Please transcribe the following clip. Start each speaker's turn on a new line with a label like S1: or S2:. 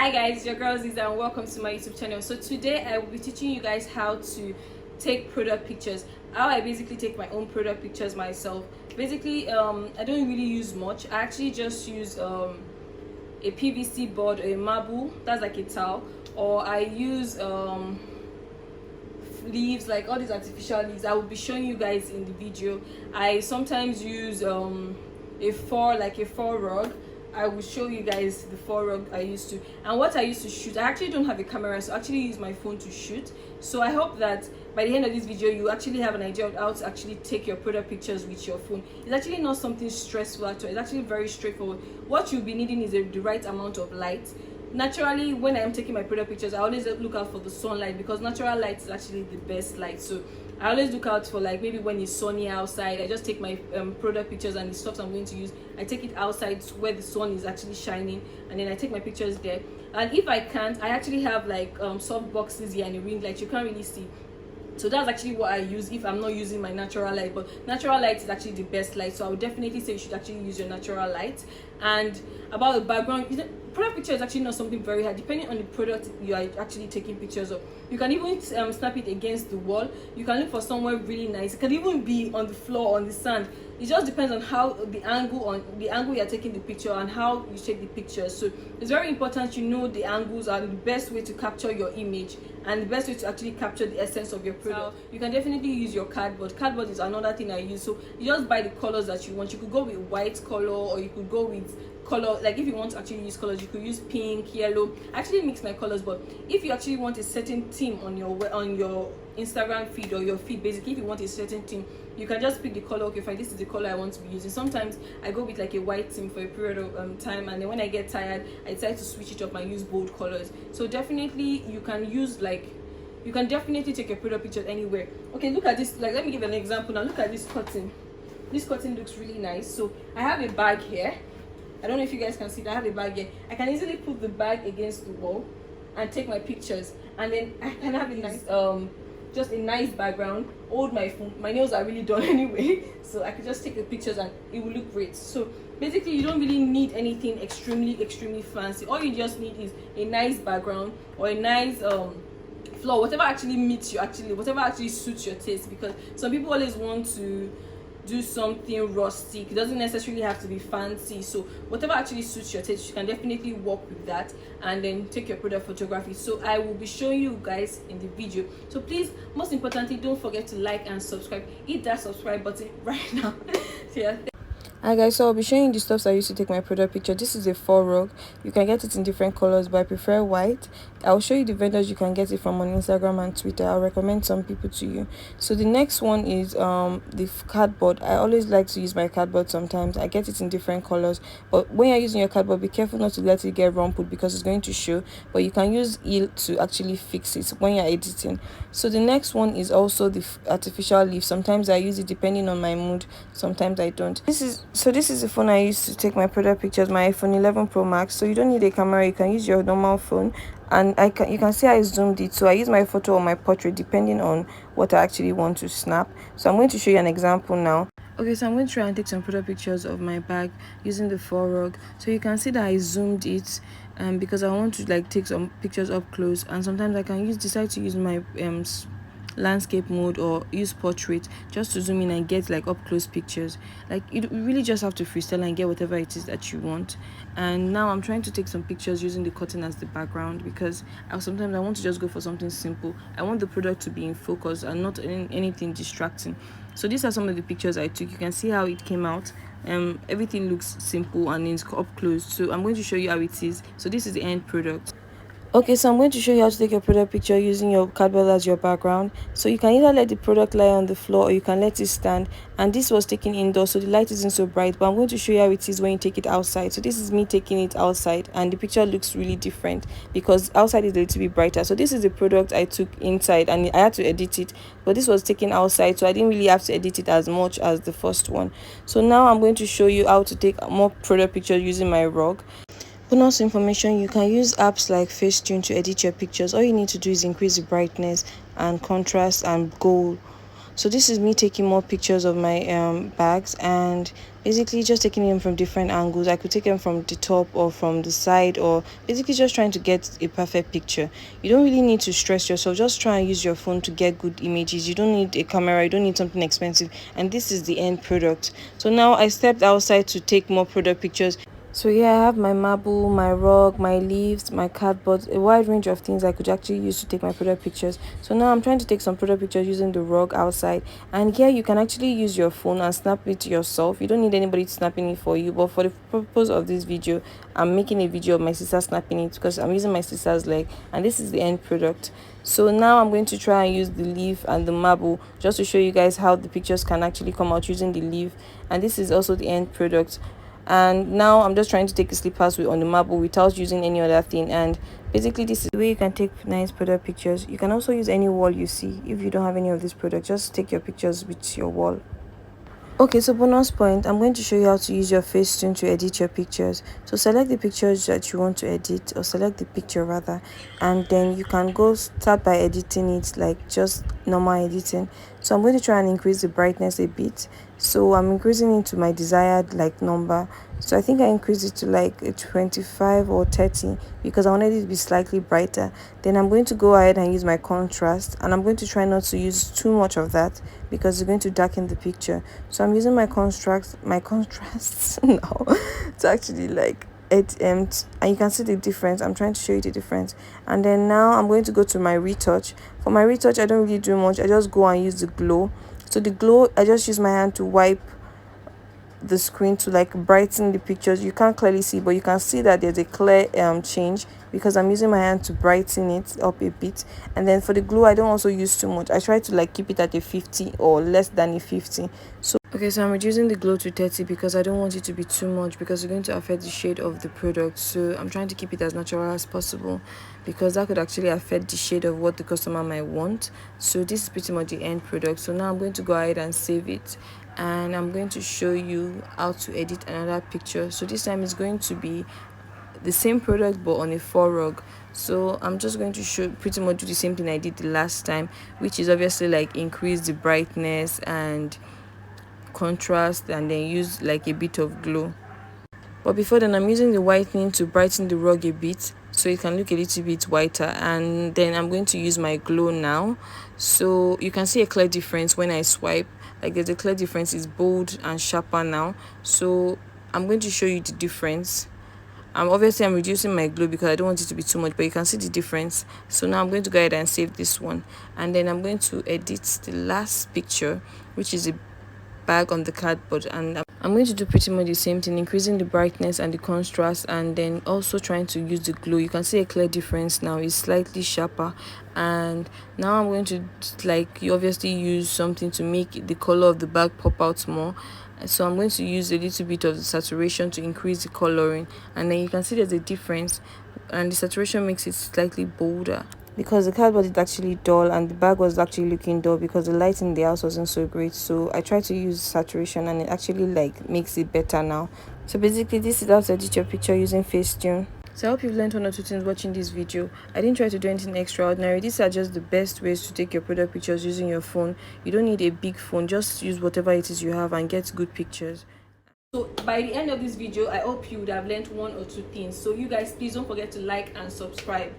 S1: Hi guys, your girl Ziza and welcome to my YouTube channel. So today I will be teaching you guys how to take product pictures. How I basically take my own product pictures myself. Basically, I don't really use much. I actually just use a PVC board or a marble, that's like a towel, or I use leaves, like all these artificial leaves. I will be showing you guys in the video. I sometimes use a four rug. I will show you guys the four rug I used to, and what I used to shoot. I actually don't have a camera, so I actually use my phone to shoot. So I hope that by the end of this video you actually have an idea of how to actually take your product pictures with your phone. It's actually not something stressful at all. It's actually very straightforward. What you'll be needing is the right amount of light. Naturally, when I'm taking my product pictures, I always look out for the sunlight, because natural light is actually the best light. So I always look out for, like, maybe when it's sunny outside, I just take my product pictures and the stuff I'm going to use, I take it outside where the sun is actually shining, and then I take my pictures there. And if I can't, I actually have like soft boxes here and a ring light you can't really see. So that's actually what I use if I'm not using my natural light. But natural light is actually the best light, so I would definitely say you should actually use your natural light. And about the background, product picture is actually not something very hard. Depending on the product you are actually taking pictures of, you can even snap it against the wall. You can look for somewhere really nice. It can even be on the floor, on the sand. It just depends on how the angle you're taking the picture and how you take the picture. So it's very important you know the angles are the best way to capture your image and the best way to actually capture the essence of your product. You can definitely use your cardboard. Cardboard is another thing I use. So you just buy the colors that you want. You could go with white color, or you could go with color, like if you want to actually use colors, you could use pink, yellow. I actually mix my colors, but if you actually want a certain theme on your Instagram feed or your feed, basically if you want a certain theme, you can just pick the color. Okay, fine, this is the color I want to be using. Sometimes I go with like a white theme for a period of time, and then when I get tired, I decide to switch it up and use bold colors. So definitely you can definitely take your product pictures anywhere. Okay, look at this. Like, let me give an example now. Look at this cotton. This cotton looks really nice. So I have a bag here. I don't know if you guys can see that I have a bag here. I can easily put the bag against the wall and take my pictures, and then I can have a nice just a nice background. Hold my phone. My nails are really done anyway, so I can just take the pictures and it will look great. So basically you don't really need anything extremely fancy. All you just need is a nice background or a nice floor, whatever actually meets you, whatever actually suits your taste, because some people always want to do something rustic. It doesn't necessarily have to be fancy. So whatever actually suits your taste, you can definitely work with that and then take your product photography. So I will be showing you guys in the video. So please, most importantly, don't forget to like and subscribe. Hit that subscribe button right now. So yeah.
S2: Hi guys, so I'll be showing you the stuff I used to take my product picture. This is a four rug. You can get it in different colors, but I prefer white. I'll show you the vendors you can get it from on Instagram and Twitter. I'll recommend some people to you. So the next one is the cardboard. I always like to use my cardboard sometimes. I get it in different colors, but when you're using your cardboard, be careful not to let it get rumpled, because it's going to show. But you can use it to actually fix it when you're editing. So the next one is also the artificial leaf. Sometimes I use it depending on my mood, sometimes I don't. This is the phone I used to take my product pictures, my iPhone 11 Pro Max. So you don't need a camera, you can use your normal phone, and you can see I zoomed it. So I use my photo or my portrait depending on what I actually want to snap. So I'm going to show you an example now. Okay, so I'm going to try and take some product pictures of my bag using the four rug. So you can see that I zoomed it because I want to like take some pictures up close, and sometimes I can decide to use my landscape mode or use portrait just to zoom in and get like up close pictures. Like, you really just have to freestyle and get whatever it is that you want. And now I'm trying to take some pictures using the curtain as the background, because sometimes I want to just go for something simple. I want the product to be in focus and not anything distracting. So these are some of the pictures I took. You can see how it came out. Everything looks simple and it's up close, so I'm going to show you how it is. So this is the end product. Okay, so I'm going to show you how to take your product picture using your cardboard as your background. So you can either let the product lie on the floor or you can let it stand. And this was taken indoors, so the light isn't so bright, but I'm going to show you how it is when you take it outside. So this is me taking it outside, and the picture looks really different because outside is a little bit brighter. So this is the product I took inside, and I had to edit it, but this was taken outside, so I didn't really have to edit it as much as the first one. So now I'm going to show you how to take more product pictures using my rug. Bonus information: you can use apps like Facetune to edit your pictures. All you need to do is increase the brightness and contrast and go So this is me taking more pictures of my bags, and basically just taking them from different angles. I could take them from the top or from the side, or basically just trying to get a perfect picture. You don't really need to stress yourself, just try and use your phone to get good images. You don't need a camera, you don't need something expensive, and this is the end product. So now I stepped outside to take more product pictures. So yeah, I have my marble, my rug, my leaves, my cardboard, a wide range of things I could actually use to take my product pictures. So now I'm trying to take some product pictures using the rug outside. And here you can actually use your phone and snap it yourself. You don't need anybody snapping it for you. But for the purpose of this video, I'm making a video of my sister snapping it because I'm using my sister's leg. And this is the end product. So now I'm going to try and use the leaf and the marble just to show you guys how the pictures can actually come out using the leaf. And this is also the end product. And now I'm just trying to take the slippers on the marble without using any other thing. And basically this is the way you can take nice product pictures. You can also use any wall you see. If you don't have any of these products, just take your pictures with your wall. Okay, so bonus point, I'm going to show you how to use your Facetune to edit your pictures. So select the pictures that you want to edit, or select the picture rather, and then you can go start by editing it, like just normal editing. So I'm going to try and increase the brightness a bit. So I'm increasing it to my desired like number. So I think I increase it to like a 25 or 30 because I wanted it to be slightly brighter. Then I'm going to go ahead and use my contrast, and I'm going to try not to use too much of that because it's going to darken the picture. So I'm using my contrasts now to actually like and you can see the difference. I'm trying to show you the difference. And then now I'm going to go to my retouch. For my retouch, I don't really do much. I just go and use the glow. So the glow, I just use my hand to wipe the screen to like brighten the pictures. You can't clearly see, but you can see that there's a clear change because I'm using my hand to brighten it up a bit. And then for the glue, I don't also use too much. I try to like keep it at a 50 or less than a 50. So okay, so I'm reducing the glow to 30 because I don't want it to be too much because it's going to affect the shade of the product. So I'm trying to keep it as natural as possible because that could actually affect the shade of what the customer might want. So this is pretty much the end product. So now I'm going to go ahead and save it, and I'm going to show you how to edit another picture. So this time it's going to be the same product but on a fur rug. So I'm just going to show pretty much do the same thing I did the last time, which is obviously like increase the brightness and contrast and then use like a bit of glow. But before then, I'm using the whitening to brighten the rug a bit so it can look a little bit whiter. And then I'm going to use my glow now. So you can see a clear difference when I swipe. Like there's a clear difference, it's bold and sharper now. So I'm going to show you the difference. Obviously I'm reducing my glow because I don't want it to be too much, but you can see the difference. So now I'm going to go ahead and save this one, and then I'm going to edit the last picture, which is a bag on the cardboard, and I'm going to do pretty much the same thing, increasing the brightness and the contrast, and then also trying to use the glow. You can see a clear difference now, it's slightly sharper. And now I'm going to like you obviously use something to make the color of the bag pop out more. So I'm going to use a little bit of the saturation to increase the coloring, and then you can see there's a difference, and the saturation makes it slightly bolder because the cardboard is actually dull and the bag was actually looking dull because the light in the house wasn't so great. So I tried to use saturation and it actually like makes it better now. So basically this is how to edit your picture using Facetune. So I hope you've learned one or two things watching this video. I didn't try to do anything extraordinary. These are just the best ways to take your product pictures using your phone. You don't need a big phone, just use whatever it is you have and get good pictures.
S1: So by the end of this video, I hope you would have learned one or two things. So you guys, please don't forget to like and subscribe.